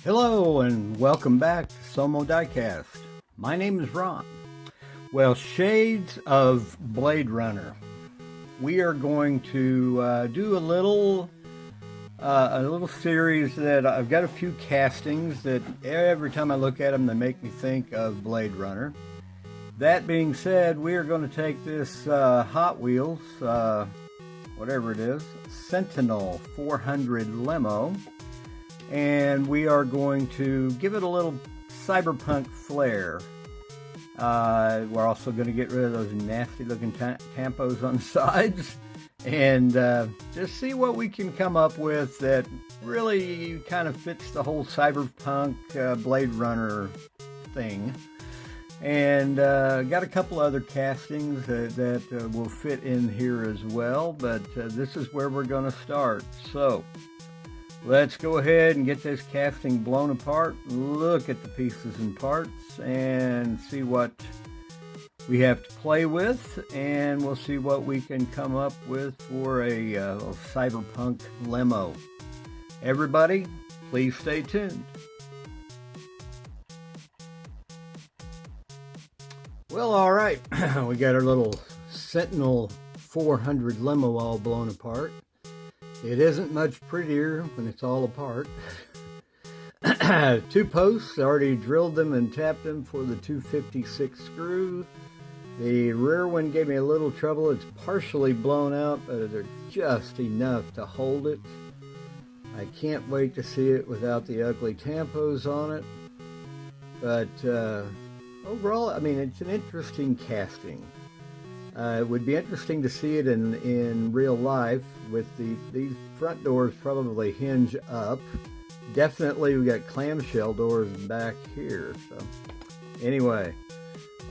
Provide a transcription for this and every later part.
Hello and welcome back to Somo Diecast. My name is Ron. Well, shades of Blade Runner. We are going to do a little series that I've got a few castings that every time I look at them, they make me think of Blade Runner. That being said, we are going to take this Hot Wheels, whatever it is, Sentinel 400 Limo, and we are going to give it a little cyberpunk flair. We're also going to get rid of those nasty looking tampos on the sides and just see what we can come up with that really kind of fits the whole cyberpunk Blade Runner thing. And got a couple other castings that will fit in here as well, but this is where we're going to start. So let's go ahead and get this casting blown apart, look at the pieces and parts, and see what we have to play with, and we'll see what we can come up with for a cyberpunk limo. Everybody, please stay tuned. Well, all right, we got our little Sentinel 400 limo all blown apart. It isn't much prettier when it's all apart. Two posts, already drilled them and tapped them for the 256 screw. The rear one gave me a little trouble. It's partially blown out, but they're just enough to hold it. I can't wait to see it without the ugly tampos on it. But overall, I mean, it's an interesting casting. It would be interesting to see it in real life with these front doors probably hinge up. Definitely we got clamshell doors back here. So anyway,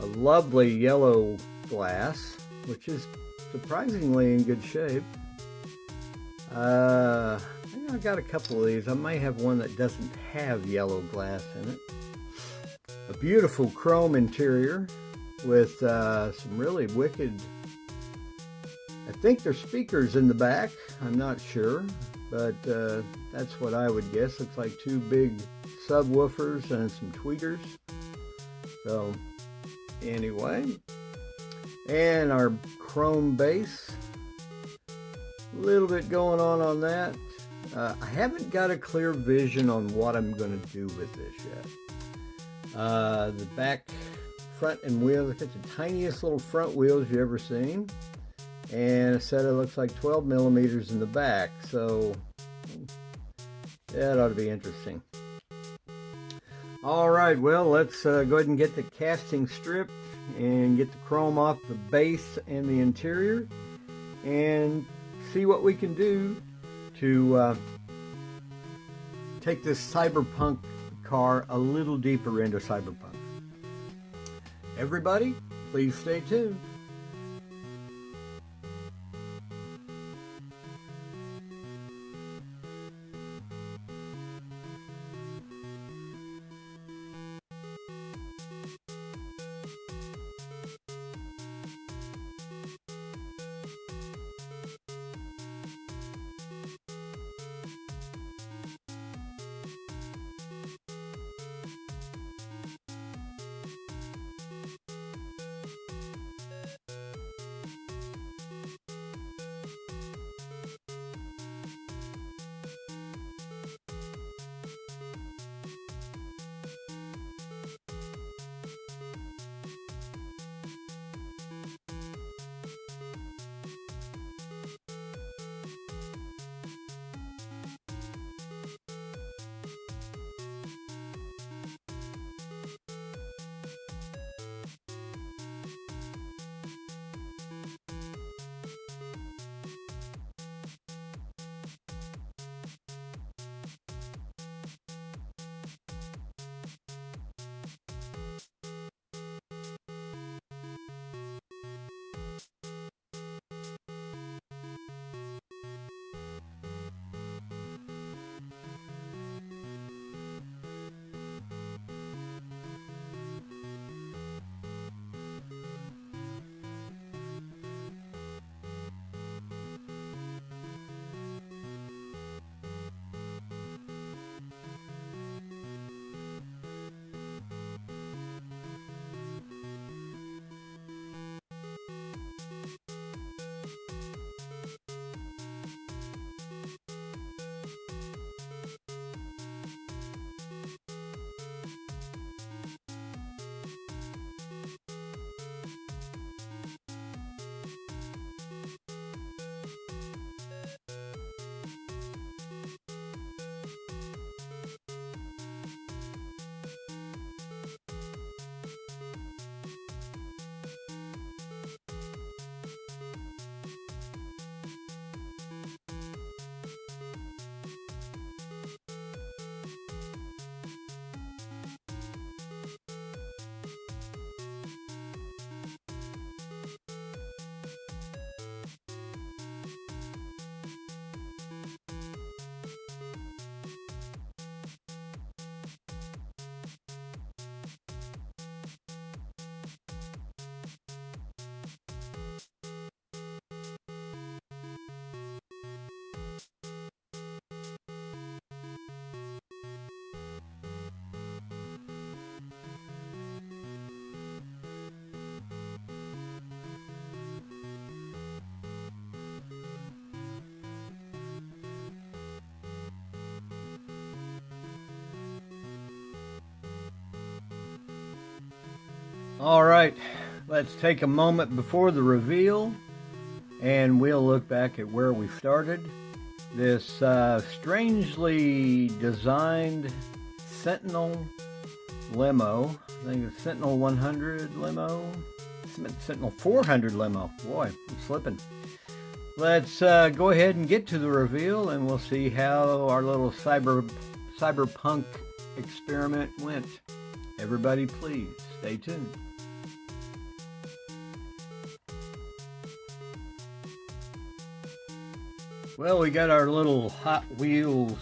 a lovely yellow glass, which is surprisingly in good shape. I think I got a couple of these. I may have one that doesn't have yellow glass in it. A beautiful chrome interior with some really wicked, I think they're speakers in the back. I'm not sure, but that's what I would guess. Looks like two big subwoofers and some tweeters. So anyway, and our chrome base, a little bit going on that. I haven't got a clear vision on what I'm going to do with this yet. The back, front and wheels, it's the tiniest little front wheels you ever seen, and a set of looks like 12 millimeters in the back, so that ought to be interesting. All right, well, let's go ahead and get the casting stripped and get the chrome off the base and the interior and see what we can do to take this cyberpunk car a little deeper into cyberpunk. Everybody, please stay tuned. All right, let's take a moment before the reveal and we'll look back at where we started. This strangely designed Sentinel Limo, I think it's Sentinel 100 Limo, Sentinel 400 Limo. Boy, I'm slipping. Let's go ahead and get to the reveal and we'll see how our little cyberpunk experiment went. Everybody please stay tuned. Well, we got our little Hot Wheels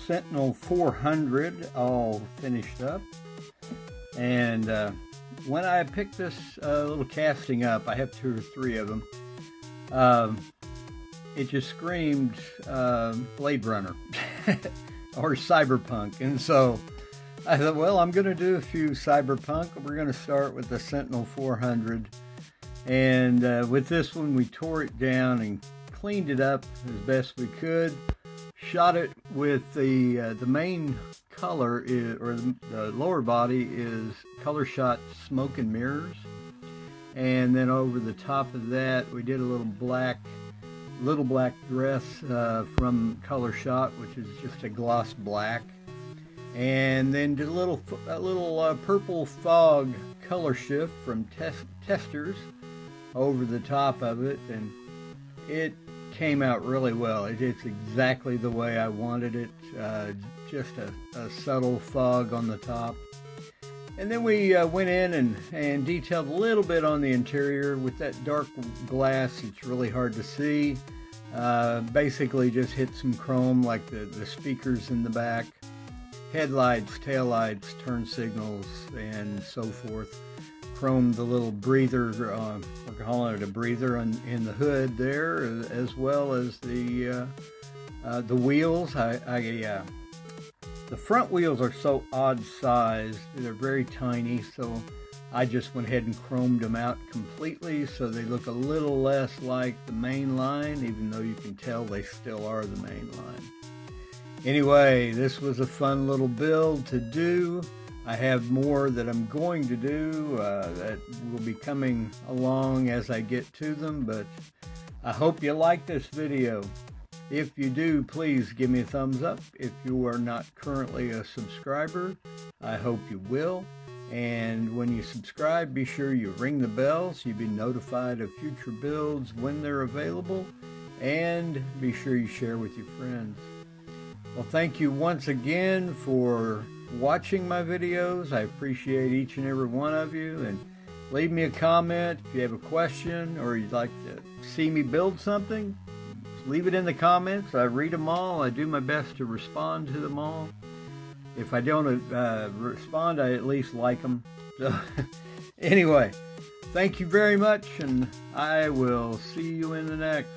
Sentinel 400 all finished up. And when I picked this little casting up, I have 2 or 3 of them, it just screamed Blade Runner or Cyberpunk. And so I thought, well, I'm going to do a few Cyberpunk. We're going to start with the Sentinel 400. And with this one, we tore it down and cleaned it up as best we could. Shot it with the main color or the lower body is color shot smoke and mirrors, and then over the top of that we did a little black dress from color shot, which is just a gloss black, and then did a little purple fog color shift from testers over the top of it, and it came out really well. It's exactly the way I wanted it, just a subtle fog on the top. And then we went in and detailed a little bit on the interior. With that dark glass, it's really hard to see. Basically just hit some chrome like the speakers in the back, headlights, taillights, turn signals, and so forth. Chromed the little breather, we're calling it a breather, in the hood there, as well as the wheels. The front wheels are so odd sized, they're very tiny, so I just went ahead and chromed them out completely so they look a little less like the main line, even though you can tell they still are the main line. Anyway, this was a fun little build to do. I have more that I'm going to do that will be coming along as I get to them, but I hope you like this video. If you do, please give me a thumbs up. If you are not currently a subscriber, I hope you will. And when you subscribe, be sure you ring the bell so you'll be notified of future builds when they're available. And be sure you share with your friends. Well, thank you once again for watching my videos. I appreciate each and every one of you, and leave me a comment if you have a question or you'd like to see me build something. Leave it in the comments. I read them all. I do my best to respond to them all. If I don't respond, I at least like them. So anyway, thank you very much, and I will see you in the next.